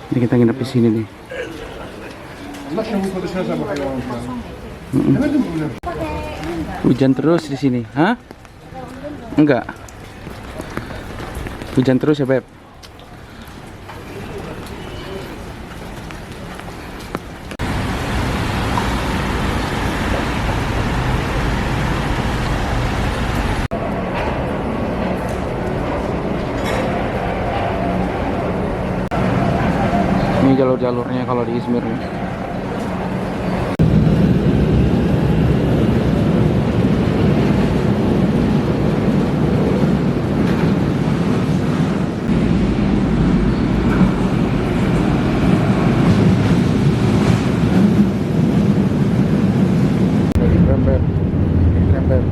Ini kita nginep di sini nih. Hujan terus di sini, hah? Enggak. Hujan terus ya, Beb. Ini jalur-jalurnya kalau di Izmir nih. Rembet. Rembet.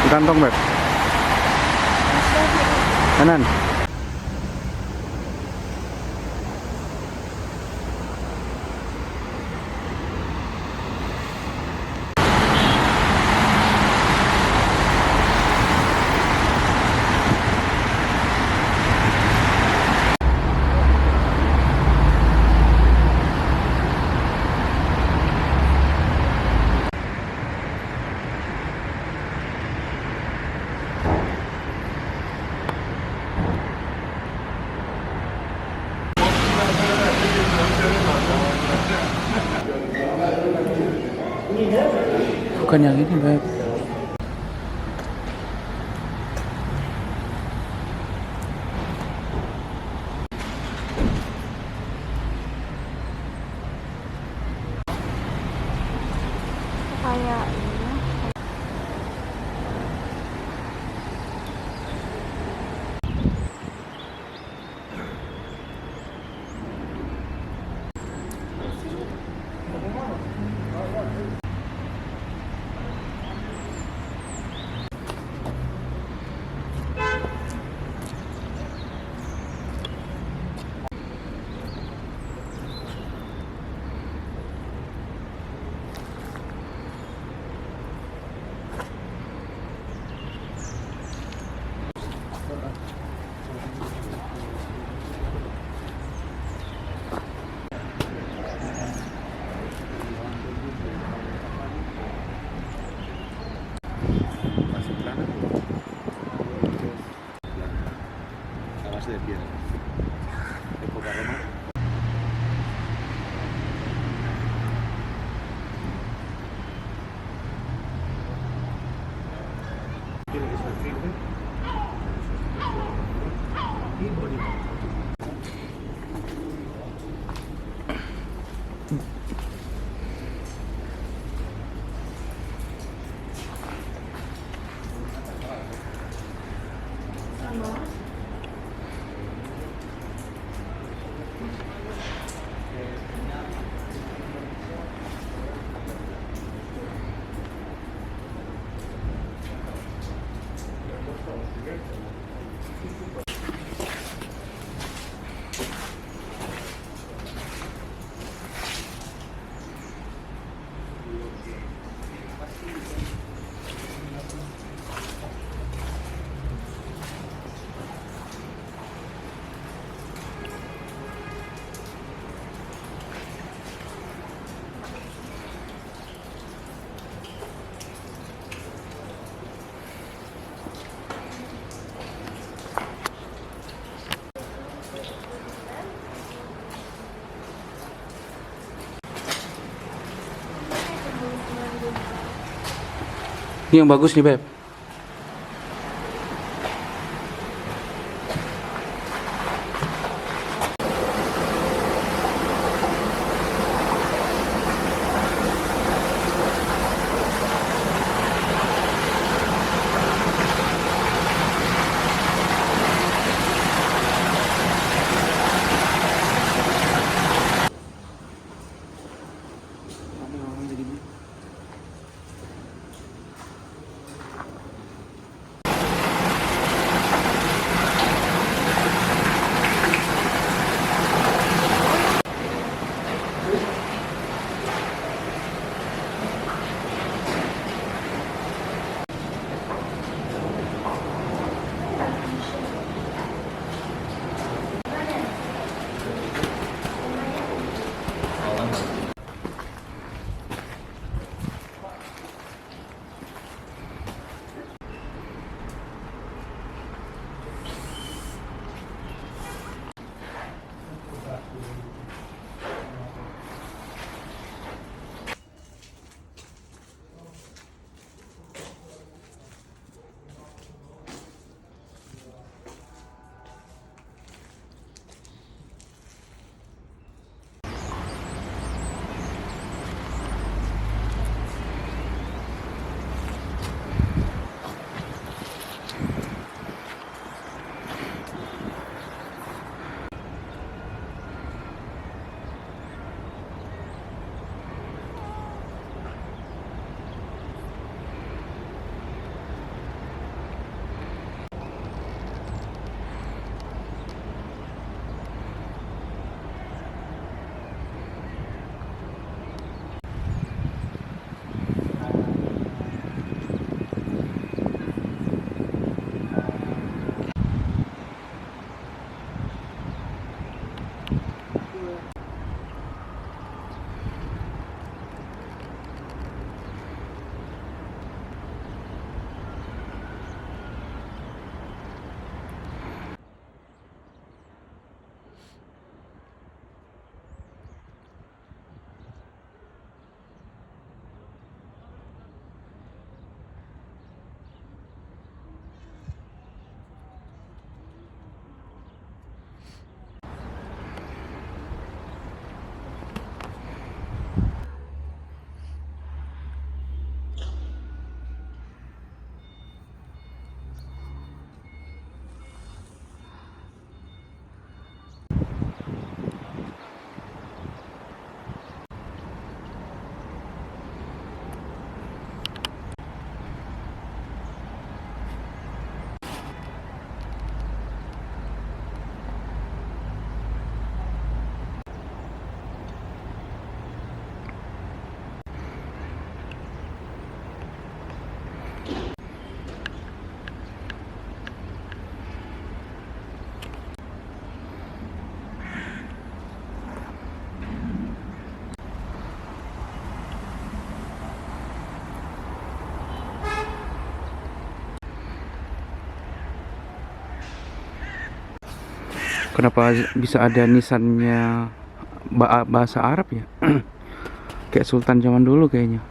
Di kantong, Beb. Kanan. Bukan yang ini, Beb. Kayak ini. De piedra. Época romana. Tiene que ser firme y bonito. Ini yang bagus nih, Beb. Kenapa bisa ada nisannya bahasa Arab ya? Kayak sultan zaman dulu kayaknya.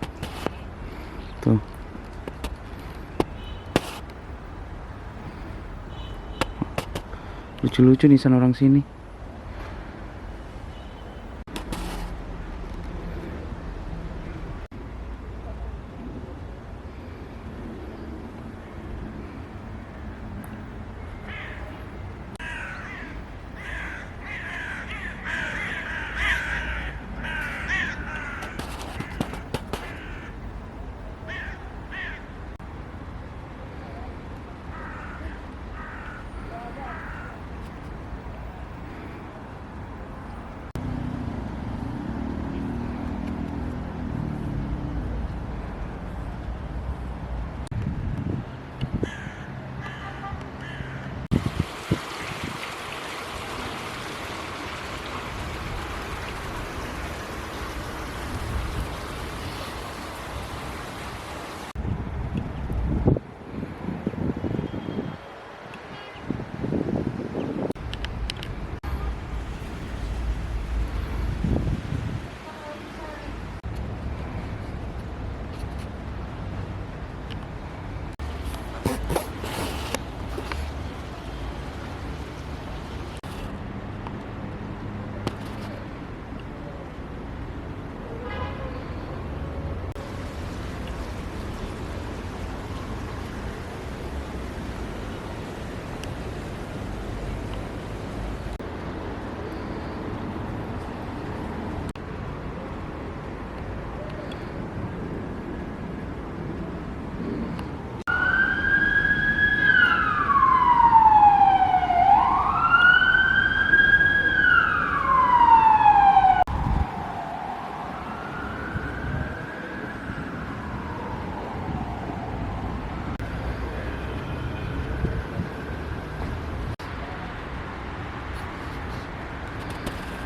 Tuh. Lucu-lucu nisan orang sini.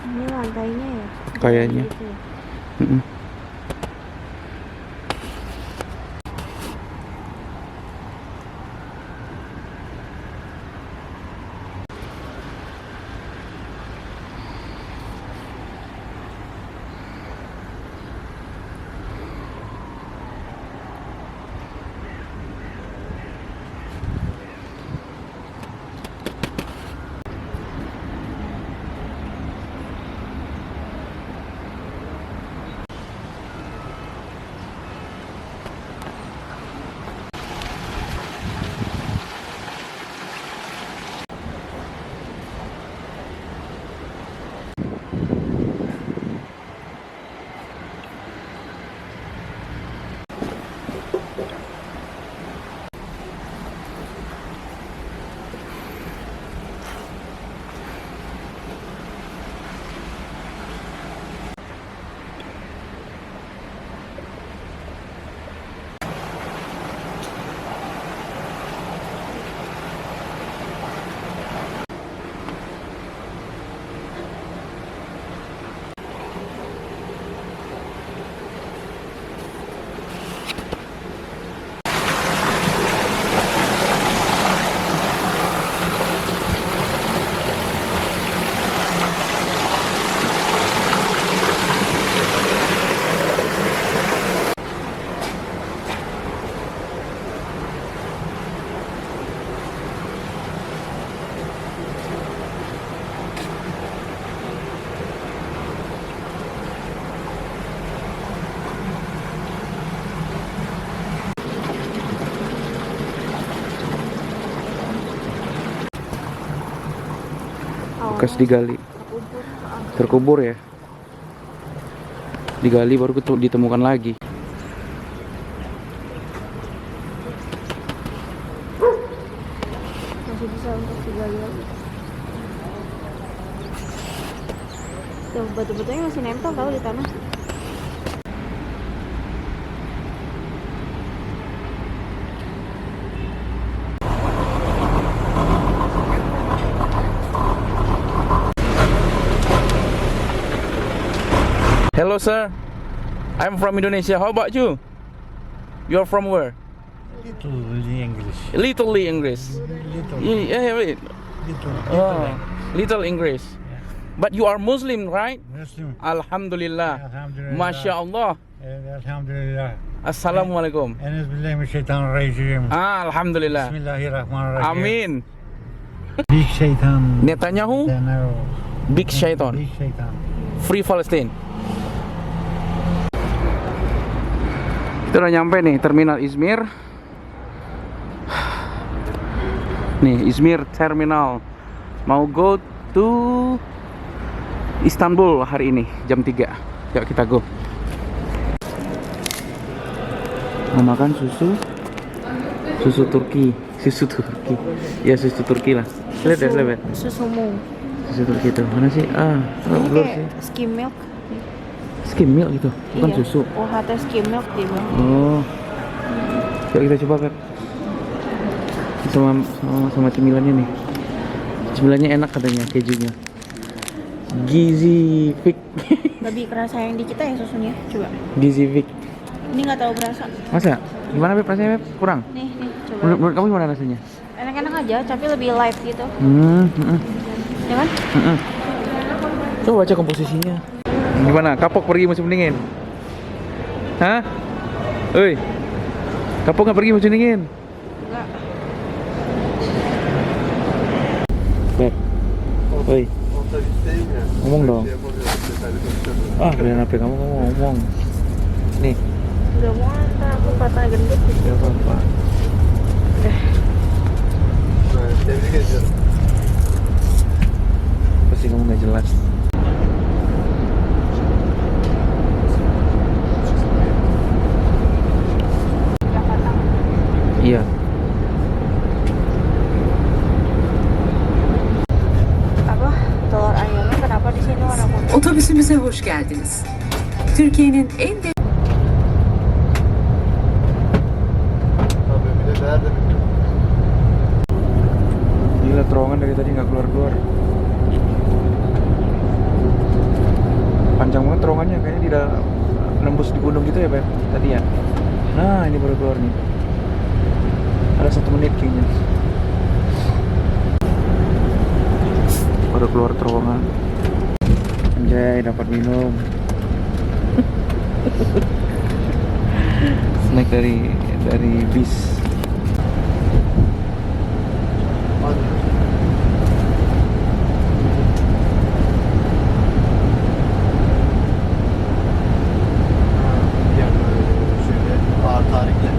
Ini lantainya ya? Kayaknya. Gitu ya? Mm-mm. Bekas digali, terkubur ya, digali baru ditemukan lagi. Masih bisa untuk digali lagi. Tuh, batu-batunya masih nempel tahu di tanah. Hello sir, I'm from Indonesia. How about you? You're from where? Little English. Little English. Little. Yeah, wait. Oh, little English. But you are Muslim, right? Muslim. Alhamdulillah. Alhamdulillah. Masya Allah. Alhamdulillah. Assalamualaikum. Enes billahi mineşşeytanirracim. Alhamdulillah. Bismillahirrahmanirrahim. Amin. Big şeytan. Netanyahu, Big Shaitan. Big şeytan. Free Palestine. Kita udah nyampe nih terminal Izmir. Nih Izmir terminal. Mau go to Istanbul hari ini jam 3. Yuk kita go. Mau makan susu Turki. Ya susu Turki lah. Lihat. Susumu. Susu Turki itu mana sih? Ini blur kayak sih. skim milk. Skim milk gitu, bukan Iya. susu. UHT skim milk dia bilang. Oh. Yuk kita coba, Beb. Sama cemilannya nih. Cemilannya enak katanya, kejunya. Gizi Fix. Lebih kerasa yang di kita ya susunya. Coba. Gizi Fix. Ini nggak tahu berasa. Masa? Gimana, Beb? Rasanya, Beb? Kurang? Nih, coba. Menurut kamu gimana rasanya? Enak-enak aja, tapi lebih light gitu. Ya kan? Coba baca komposisinya. Gimana? Kapok pergi musim dingin? Hah? Oi. Kapok nggak pergi musim dingin? Enggak. Beb. Oi. Otobüsteyim ya. Ngomong dong. Şey yapamıyorum. Detaylı konuşamıyorum. Kalian HP kamu ngomong. Nih. Udah mau ntar aku patah gendut gitu. Gak apa-apa. Evet, tebrik ediyorum. Pasti kamu nggak jelas. Iya. Apa? Telur ayamnya kenapa di sini warna putih? Otobüsümüze hoş geldiniz. Türkiye'nin en Tabii bir de nerede bilmiyorum. Gila, terowongan dari tadi nggak keluar-keluar. Panjang banget terowongannya, kayaknya tidak nembus di gunung gitu ya, Beb? Tadi ya. Nah, ini baru keluar nih. Ada 1 menit kayaknya. Baru keluar terowongan. Anjay, dapat minum. Snack dari bis. Yani şöyle ağır tarihler.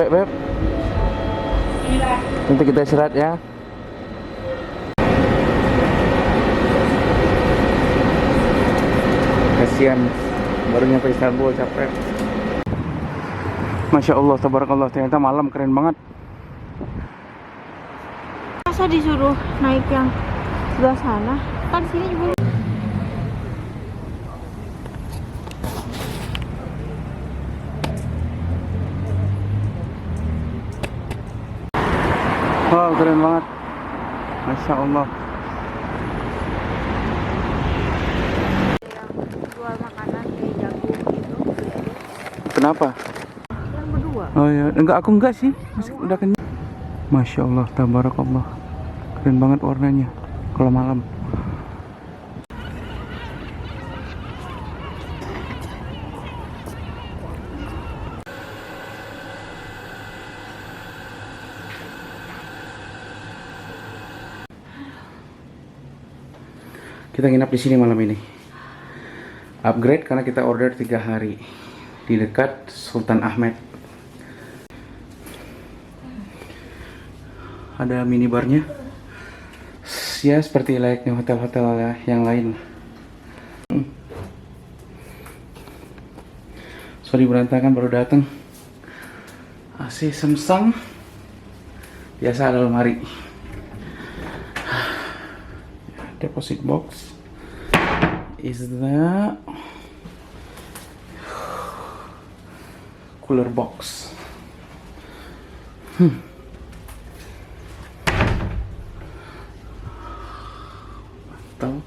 capek, Beb. Nanti kita istirahat ya. Kasihan, baru nyampe Istanbul, capek. Masya Allah, tabarakallah, ternyata malam keren banget. Masa disuruh naik yang sebelah sana? Kan di sini juga. Wow, keren banget. Masya Allah. Jual makanan kayak jagung gitu. Kenapa? Yang berdua. Oh ya, aku enggak sih. Masih udah kenyang. Masya Allah, tabarakallah. Keren banget warnanya kalau malam. Kita nginap di sini malam ini. Upgrade karena kita order 3 hari di dekat Sultan Ahmed. Ada minibarnya. Ya seperti layaknya hotel-hotel yang lain. Sorry berantakan, baru datang. AC Samsung. Biasa ada lemari. Deposit box is the cooler box. Mantap.